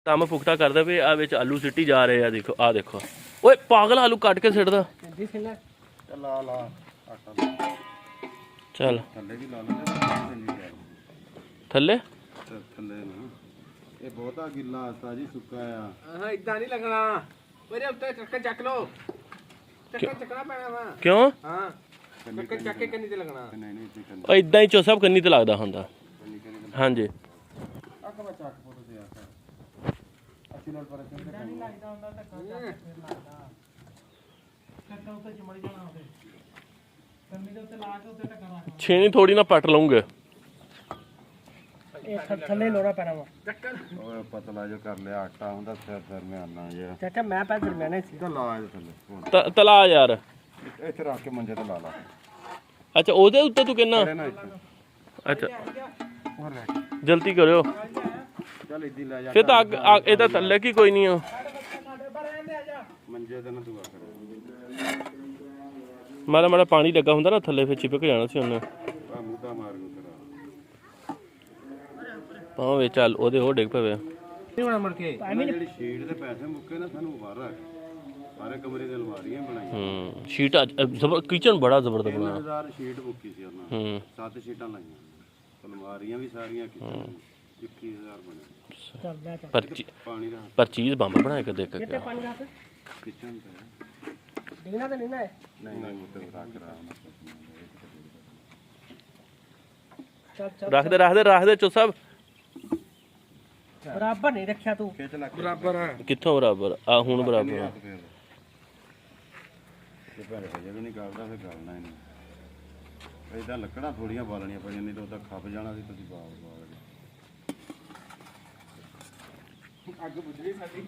ਕੰਮ ਪੁਖਤਾ ਕਰਦਾ ਵੀ ਆ ਵਿੱਚ ਆਲੂ ਸਿੱਟੀ ਜਾ ਰਹੇ ਆ। ਦੇਖੋ ਆ ਦੇਖੋ, ਓਏ ਪਾਗਲ ਆਲੂ ਕੱਟ ਕੇ ਸਿੱਟਦਾ। ਲਾ ਲਾ ਆਟਾ ਚੱਲ ਥੱਲੇ ਵੀ ਲਾ ਲੈਂਦੇ ਥੱਲੇ ਥੱਲੇ ਨਾ ਇਹ ਬਹੁਤਾ ਗਿੱਲਾ ਆਸਤਾ ਜੀ ਸੁੱਕਾ ਆ। ਹਾਂ ਇਦਾਂ ਨਹੀਂ ਲੱਗਣਾ, ਮੇਰੇ ਉੱਤੇ ਚੱਕ ਚੱਕ ਲੋ, ਚੱਕਣਾ ਪੈਣਾ ਵਾ। ਕਿਉਂ? ਹਾਂ ਚੱਕ ਕੇ ਕੰਨੀ ਤੇ ਲੱਗਣਾ। ਨਹੀਂ ਨਹੀਂ ਇੱਥੇ ਕੰਨੀ ਓ ਇਦਾਂ ਹੀ ਚੋਸਬ ਕੰਨੀ ਤੇ ਲੱਗਦਾ ਹੁੰਦਾ। ਹਾਂਜੀ ਅੱਖ ਵਿੱਚ ਚੱਕ ਫੋਟੋ ਤੇ ਆ ਅੱਛੀ ਨਾਲ ਪਰ ਨਹੀਂ ਲੱਗਦਾ ਹੁੰਦਾ ਤਾਂ ਲੱਗਦਾ ਟੱਕਾ ਉੱਤੇ ਚਮੜ ਜਾਣਾ ਉਹਦੇ ਕੰਨੀ ਦੇ ਉੱਤੇ ਲਾ ਕੇ ਉੱਤੇ ਟੱਕਾ ਰੱਖ ਛੇਣੀ ਥੋੜੀ ਨਾ ਪੱਟ ਲਵਾਂਗੇ। ਇਹ ਥੱਲੇ ਲੋੜਾ ਪੈਣਾ ਵਾ। ਓਏ ਪਤਲਾ ਜੋ ਕਰ ਲਿਆ ਆਟਾ ਹੁੰਦਾ ਸਿਰ ਮੈਂ ਆਣਾ ਯਾਰ ਚਾਚਾ ਮੈਂ ਪੈ ਦਰਮਿਆਨੇ ਸੀ। ਤਾਂ ਲਾ ਇਹਦੇ ਥੱਲੇ ਤਲਾ ਯਾਰ ਇੱਥੇ ਰੱਖ ਕੇ ਮੰਜੇ ਤੇ ਲਾ ਲਾ। ਅੱਛਾ ਉਹਦੇ ਉੱਤੇ ਤੂੰ ਕਹਿੰਦਾ? ਅੱਛਾ ਹੋਰ ਲੈ ਜਲਦੀ ਕਰਿਓ ਚੱਲ ਇੱਦੀ ਲੈ ਜਾ ਫਿਰ ਤਾਂ ਅੱਗ ਇਹਦਾ ਥੱਲੇ ਕੀ ਕੋਈ ਨਹੀਂ ਆ। ਮੰਜੇ ਤੇ ਨਾ ਤੂੰ ਕਰ ਮਾੜਾ ਮਾੜਾ ਪਾਣੀ ਲੱਗਾ ਹੁੰਦਾ ਨਾ ਥੱਲੇ, ਫਿਰ ਚਿਪਕ ਜਾਣਾ ਸੀ ਉਹਨੇ। ਆ ਮੁੱਦਾ ਮਾਰ ਨੂੰ ਤੇਰਾ ਭਾਵੇਂ ਚੱਲ ਉਹਦੇ ਹੋਰ ਡਿੱਗ ਪਵੇ। ਨਹੀਂ ਹੋਣਾ ਮੁੜ ਕੇ ਜਿਹੜੀ ਸ਼ੀਟ ਦੇ ਪੈਸੇ ਮੁੱਕੇ ਨਾ ਸਾਨੂੰ ਬਾਹਰ ਆ ਸਾਰੇ ਕਮਰੇ ਦੇ ਅਲਮਾਰੀਆਂ ਬਣਾਈਆਂ। ਸ਼ੀਟ ਕਿਚਨ ਬੜਾ ਜ਼ਬਰਦਸਤ ਬਣਾਇਆ। 3000 ਸ਼ੀਟ ਮੁੱਕੀ ਸੀ ਉਹਨਾਂ 7 ਸ਼ੀਟਾਂ ਲਾਈਆਂ, ਅਲਮਾਰੀਆਂ ਵੀ ਸਾਰੀਆਂ ਕੀਤੀਆਂ। 21000 ਬਣੇ। ਚੱਲ ਲੈ ਚੱਲ ਪਾਣੀ ਦਾ ਪਰ ਚੀਜ਼ ਬੰਬ ਬਣਾ ਕੇ ਦੇਖ ਕਿਤੇ ਪਾਣੀ ਰੱਖ ਕਿਚਨ ਤੇ ਡਿਗਣਾ ਤਾਂ ਨਹੀਂ ਨਾ ਇਹ। ਨਹੀਂ ਨਹੀਂ ਉੱਤੇ ਰੱਖ ਰਹਾ ਚੱਲ ਚੱਲ ਰੱਖਦੇ ਚੋਸਬ। ਬਰਾਬਰ ਨਹੀਂ ਰੱਖਿਆ ਤੂੰ। ਖਿੱਚ ਲੱਗ ਬਰਾਬਰ ਆ। ਕਿੱਥੋਂ ਬਰਾਬਰ ਆ? ਹੁਣ ਬਰਾਬਰ ਆ। ਤੇ ਭੈਣੇ ਜਦੋਂ ਨਹੀਂ ਕਰਦਾ ਫਿਰ ਕਰਨਾ ਹੀ ਨਹੀਂ। ਇਦਾਂ ਲੱਕੜਾਂ ਥੋੜੀਆਂ ਬਾਲਣੀਆਂ ਪੈਣੀਆਂ, ਨਹੀਂ ਤਾਂ ਉਹਦਾ ਖੱਪ ਜਾਣਾ ਸੀ। ਤੁਸੀਂ ਬਾਗ ਅੱਗ ਬੁਝਣੀ ਸਾਡੀ।